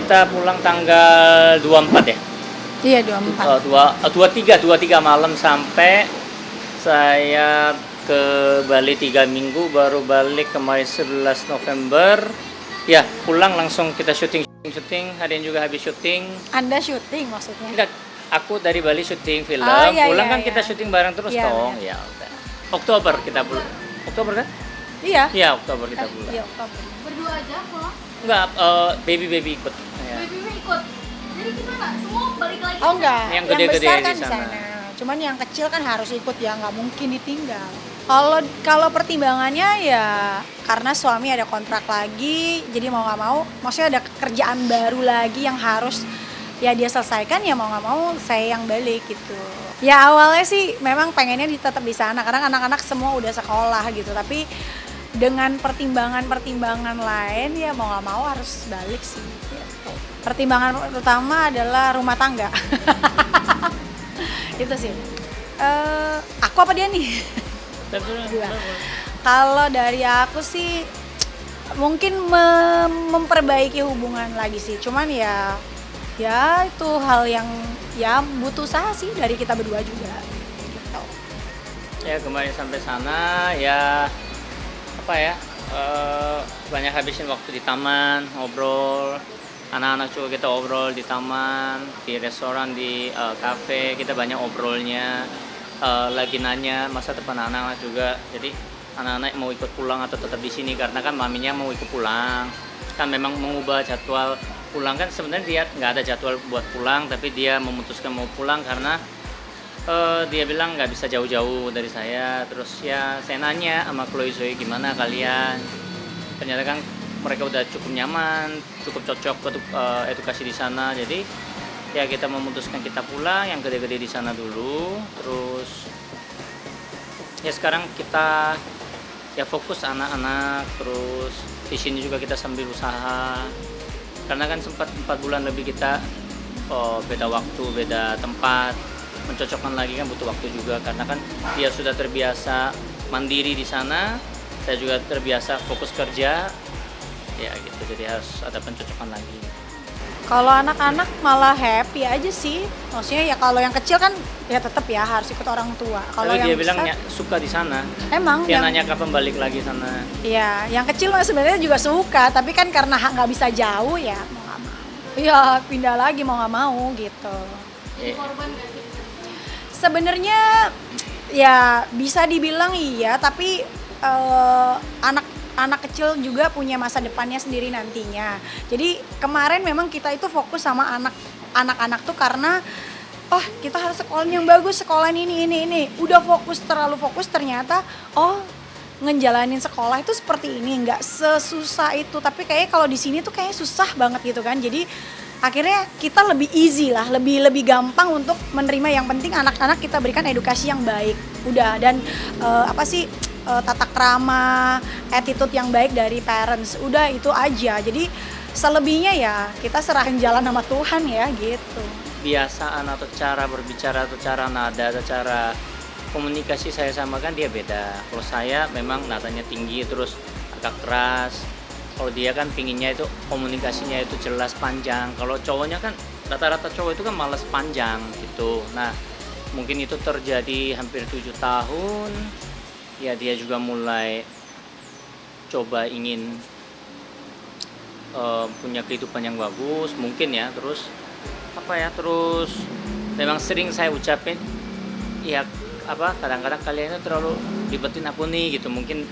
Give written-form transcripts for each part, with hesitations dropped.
kita pulang tanggal 24 ya? Iya 24. 23 malam sampai saya ke Bali 3 minggu, baru balik kemarin 11 November. Ya, pulang langsung kita syuting. Harian juga habis syuting. Anda syuting maksudnya? Enggak, aku dari Bali syuting film. Iya, Pulang iya, kan kita iya. syuting bareng terus Iya, dong. benar. Ya udah. Oktober kita pulang. Oktober kan? Iya. Iya, Oktober kita pulang. Iya, Oktober. Berdua aja pulang? Enggak, baby ikut. Ya. Baby ikut. Jadi gimana? Semua balik lagi? Oh enggak, Yang yang gede-gede besar di kan di sana. sana. Cuman yang kecil kan harus ikut ya, nggak mungkin ditinggal. Kalau pertimbangannya ya karena suami ada kontrak lagi, jadi mau nggak mau, maksudnya ada kerjaan baru lagi yang harus ya dia selesaikan, ya mau nggak mau saya yang balik gitu. Ya awalnya sih memang pengennya tetap di sana karena anak-anak semua udah sekolah gitu, tapi dengan pertimbangan lain ya mau nggak mau harus balik sih. Gitu. Pertimbangan utama adalah rumah tangga. Itu sih. Aku apa dia nih? Dua. Kalau dari aku sih mungkin memperbaiki hubungan lagi sih. Cuman ya itu hal yang ya butuh usaha sih dari kita berdua juga. Gitu. Ya kemarin sampai sana ya apa ya, banyak habisin waktu di taman, ngobrol. Anak-anak juga kita obrol di taman, di restoran, di kafe, kita banyak obrolnya. Lagi nanya masa depan anak-anak juga, jadi anak-anak mau ikut pulang atau tetap di sini karena kan maminya mau ikut pulang, kan memang mengubah jadwal pulang, kan sebenarnya dia nggak ada jadwal buat pulang tapi dia memutuskan mau pulang karena dia bilang nggak bisa jauh-jauh dari saya. Terus ya saya nanya sama Chloe Zoe, gimana kalian, ternyata kan mereka udah cukup nyaman, cukup cocok untuk edukasi di sana, jadi ya kita memutuskan kita pulang yang gede-gede di sana dulu. Terus ya sekarang kita ya fokus anak-anak, terus di sini juga kita sambil usaha karena kan sempat 4 bulan lebih kita beda waktu, beda tempat, mencocokkan lagi kan butuh waktu juga karena kan dia sudah terbiasa mandiri di sana, saya juga terbiasa fokus kerja ya gitu, jadi harus ada pencocokan lagi. Kalau anak-anak malah happy aja sih. Maksudnya ya kalau yang kecil kan ya tetap ya harus ikut orang tua. Kalau Tapi yang dia besar, bilang ya, suka di sana. emang Dia yang nanya kapan balik lagi sana. ya yang kecil mah sebenarnya juga suka, tapi kan karena nggak bisa jauh ya mau nggak mau. Iya pindah lagi mau nggak mau gitu. Eh, Korban gak sih? Sebenarnya ya bisa dibilang iya, tapi anak kecil juga punya masa depannya sendiri nantinya. Jadi kemarin memang kita itu fokus sama anak-anak tuh karena kita harus sekolah yang bagus, sekolah ini. Udah terlalu fokus ternyata ngejalanin sekolah itu seperti ini, nggak sesusah itu. Tapi kayaknya kalau di sini tuh kayaknya susah banget gitu kan. Jadi akhirnya kita lebih easy lah, lebih gampang untuk menerima. Yang penting anak-anak kita berikan edukasi yang baik. Udah, dan tata krama, attitude yang baik dari parents. Udah itu aja. Jadi selebihnya ya kita serahin jalan sama Tuhan ya gitu. Kebiasaan atau cara berbicara atau cara nada atau cara komunikasi saya sama kan dia beda. Kalau saya memang nadanya tinggi terus agak keras. Kalau dia kan pinginnya itu komunikasinya itu jelas panjang. Kalau cowoknya kan rata-rata cowok itu kan malas panjang gitu. Nah mungkin itu terjadi hampir 7 tahun. Ya dia juga mulai coba ingin punya kehidupan yang bagus mungkin ya. Terus memang sering saya ucapin ya kadang-kadang kalian itu terlalu ribetin aku nih gitu, mungkin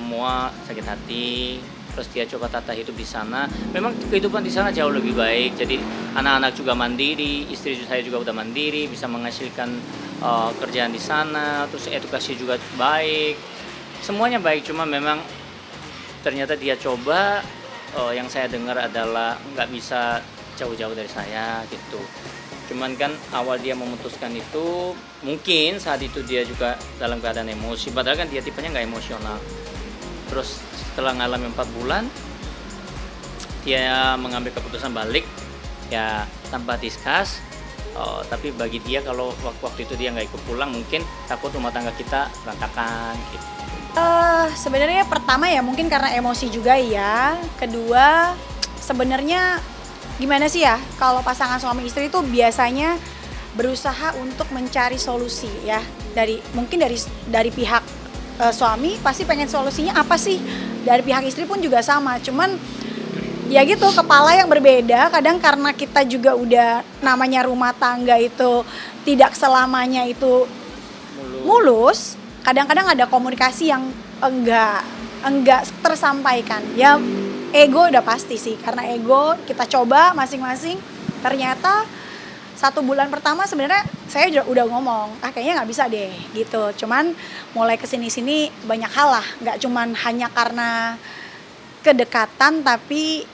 Moa sakit hati. Terus dia coba tata hidup di sana, memang kehidupan di sana jauh lebih baik, jadi anak-anak juga mandiri, istri saya juga udah mandiri, bisa menghasilkan kerjaan di sana, terus edukasi juga baik, semuanya baik. Cuma memang ternyata dia coba, yang saya dengar adalah nggak bisa jauh-jauh dari saya gitu. Cuman kan awal dia memutuskan itu, mungkin saat itu dia juga dalam keadaan emosi, padahal kan dia tipenya nggak emosional. Terus setelah ngalamin 4 bulan, dia mengambil keputusan balik ya tanpa diskus. Tapi bagi dia kalau waktu itu dia nggak ikut pulang, mungkin takut rumah tangga kita berantakan gitu. Sebenarnya pertama ya mungkin karena emosi juga ya. Kedua sebenarnya gimana sih ya, kalau pasangan suami istri itu biasanya berusaha untuk mencari solusi ya, mungkin dari pihak suami pasti pengen solusinya apa sih, dari pihak istri pun juga sama, cuman ya gitu, kepala yang berbeda. Kadang karena kita juga udah namanya rumah tangga itu tidak selamanya itu mulus, kadang-kadang ada komunikasi yang enggak tersampaikan. Ya ego udah pasti sih, karena ego kita coba masing-masing. Ternyata 1 bulan pertama sebenarnya saya udah ngomong, kayaknya nggak bisa deh gitu. Cuman mulai kesini-sini banyak hal lah, nggak cuman hanya karena kedekatan, tapi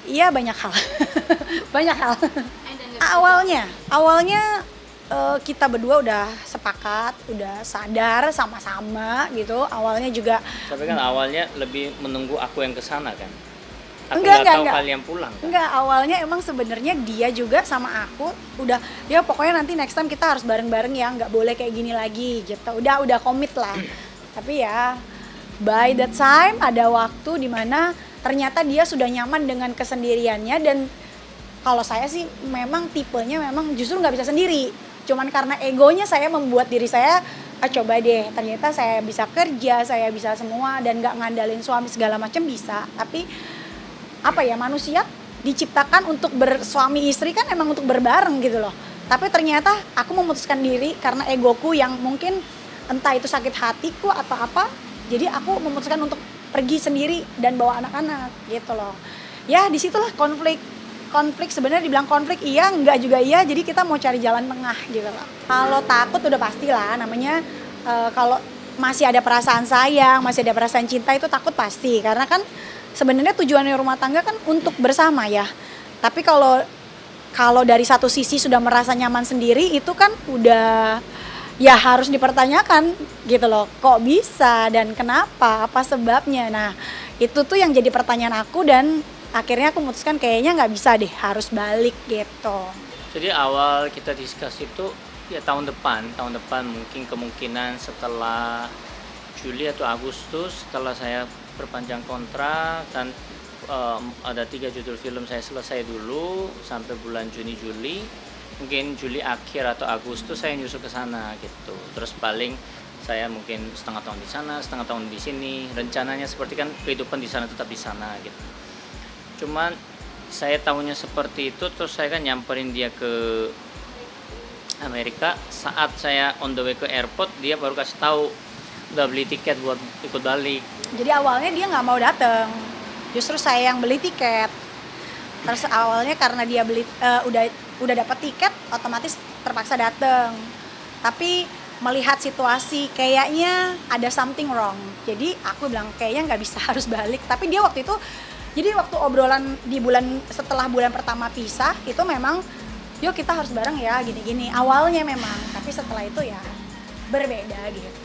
iya banyak hal. Banyak hal. Awalnya kita berdua udah sepakat, udah sadar sama-sama gitu. Awalnya juga Tapi kan awalnya lebih menunggu aku yang kesana kan. Aku Enggak, nggak tahu enggak. kalian pulang kan. enggak, awalnya emang sebenarnya dia juga sama aku udah, ya pokoknya nanti next time kita harus bareng-bareng ya, nggak boleh kayak gini lagi gitu. Udah komit lah. Tapi ya by that time ada waktu dimana ternyata dia sudah nyaman dengan kesendiriannya, dan kalau saya sih memang tipenya memang justru nggak bisa sendiri. Cuman karena egonya saya membuat diri saya, coba deh, ternyata saya bisa kerja, saya bisa semua, dan nggak ngandalin suami segala macam bisa. Tapi apa ya, manusia diciptakan untuk bersuami istri kan emang untuk berbareng gitu loh. Tapi ternyata aku memutuskan diri karena egoku yang mungkin entah itu sakit hatiku atau apa, jadi aku memutuskan untuk pergi sendiri dan bawa anak-anak gitu loh. Ya disitulah konflik sebenarnya, dibilang konflik iya, enggak juga iya, jadi kita mau cari jalan tengah gitu loh. Kalau takut udah pastilah, namanya kalau masih ada perasaan sayang, masih ada perasaan cinta, itu takut pasti, karena kan sebenarnya tujuannya rumah tangga kan untuk bersama ya. Tapi kalau dari satu sisi sudah merasa nyaman sendiri, itu kan udah ya harus dipertanyakan gitu loh. Kok bisa dan kenapa? Apa sebabnya? Nah, itu tuh yang jadi pertanyaan aku, dan akhirnya aku memutuskan kayaknya nggak bisa deh, harus balik gitu. Jadi awal kita discuss itu ya tahun depan mungkin kemungkinan setelah Juli atau Agustus, setelah saya perpanjang kontrak dan ada 3 judul film saya selesai dulu sampai bulan Juni Juli, mungkin Juli akhir atau Agustus saya nyusul ke sana gitu. Terus paling saya mungkin setengah tahun di sana, setengah tahun di sini. Rencananya seperti kan kehidupan di sana tetap di sana gitu. Cuman saya tahunya seperti itu, terus saya kan nyamperin dia ke Amerika. Saat saya on the way ke airport, dia baru kasih tahu udah beli tiket buat ikut balik. Jadi awalnya dia nggak mau datang, justru saya yang beli tiket. Terus awalnya karena dia beli udah dapat tiket, otomatis terpaksa datang. Tapi melihat situasi kayaknya ada something wrong, jadi aku bilang kayaknya nggak bisa, harus balik. Tapi dia waktu itu, jadi waktu obrolan setelah bulan pertama pisah itu memang, yuk kita harus bareng ya gini-gini awalnya memang, tapi setelah itu ya berbeda gitu.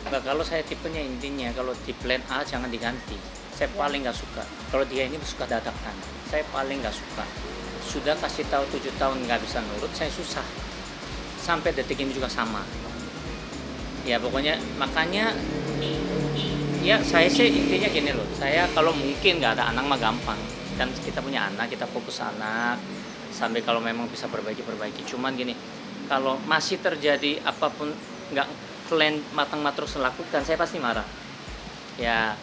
Nah, kalau saya tipenya intinya kalau di plan A jangan diganti. Saya paling nggak suka. Kalau dia ini suka dadakan, saya paling nggak suka. Sudah kasih tahu 7 tahun nggak bisa nurut, saya susah. Sampai detik ini juga sama. Ya pokoknya makanya ya saya sih intinya gini loh. Saya kalau mungkin nggak ada anak mah gampang. Kan kita punya anak, kita fokus anak. Sampai kalau memang bisa perbaiki. Cuman gini, kalau masih terjadi apapun nggak plan matang terus lakukan, saya pasti marah. Ya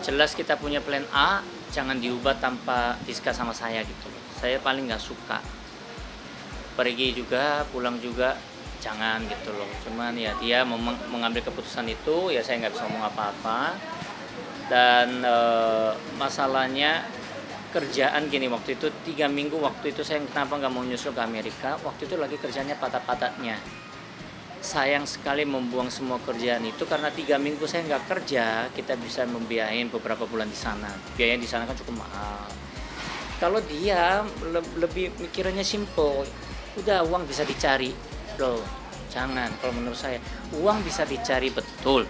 jelas kita punya plan A, jangan diubah tanpa diskus sama saya gitu loh. Saya paling nggak suka pergi juga, pulang juga, jangan gitu loh. Cuman ya dia mengambil keputusan itu, ya saya nggak bisa ngomong apa-apa. Dan masalahnya kerjaan gini, waktu itu 3 minggu waktu itu saya kenapa nggak mau nyusul ke Amerika, waktu itu lagi kerjanya padat-padatnya. Sayang sekali membuang semua kerjaan itu, karena 3 minggu saya nggak kerja, kita bisa membiayain beberapa bulan di sana. Biaya di sana kan cukup mahal. Kalau dia lebih mikirannya simple, udah uang bisa dicari, loh. Jangan, kalau menurut saya uang bisa dicari betul.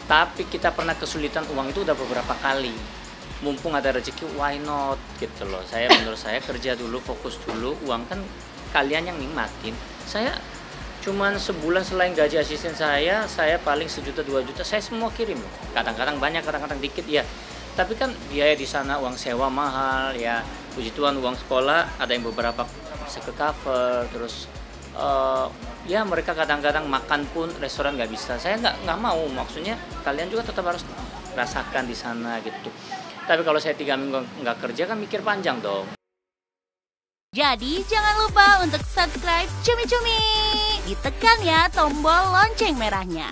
Tapi kita pernah kesulitan uang itu udah beberapa kali. Mumpung ada rezeki, why not gitu loh. Menurut saya kerja dulu, fokus dulu, uang kan kalian yang nikmatin. Saya cuman sebulan selain gaji asisten saya paling 1 juta 2 juta saya semua kirim loh. Kadang-kadang banyak, kadang-kadang dikit ya. Tapi kan biaya di sana, uang sewa mahal ya. Puji Tuhan uang sekolah ada yang beberapa bisa ke cover. Terus ya mereka kadang-kadang makan pun restoran nggak bisa. Saya nggak mau, maksudnya kalian juga tetap harus rasakan di sana gitu. Tapi kalau saya 3 minggu nggak kerja kan mikir panjang dong. Jadi jangan lupa untuk subscribe Cumi Cumi. Ditekan ya tombol lonceng merahnya.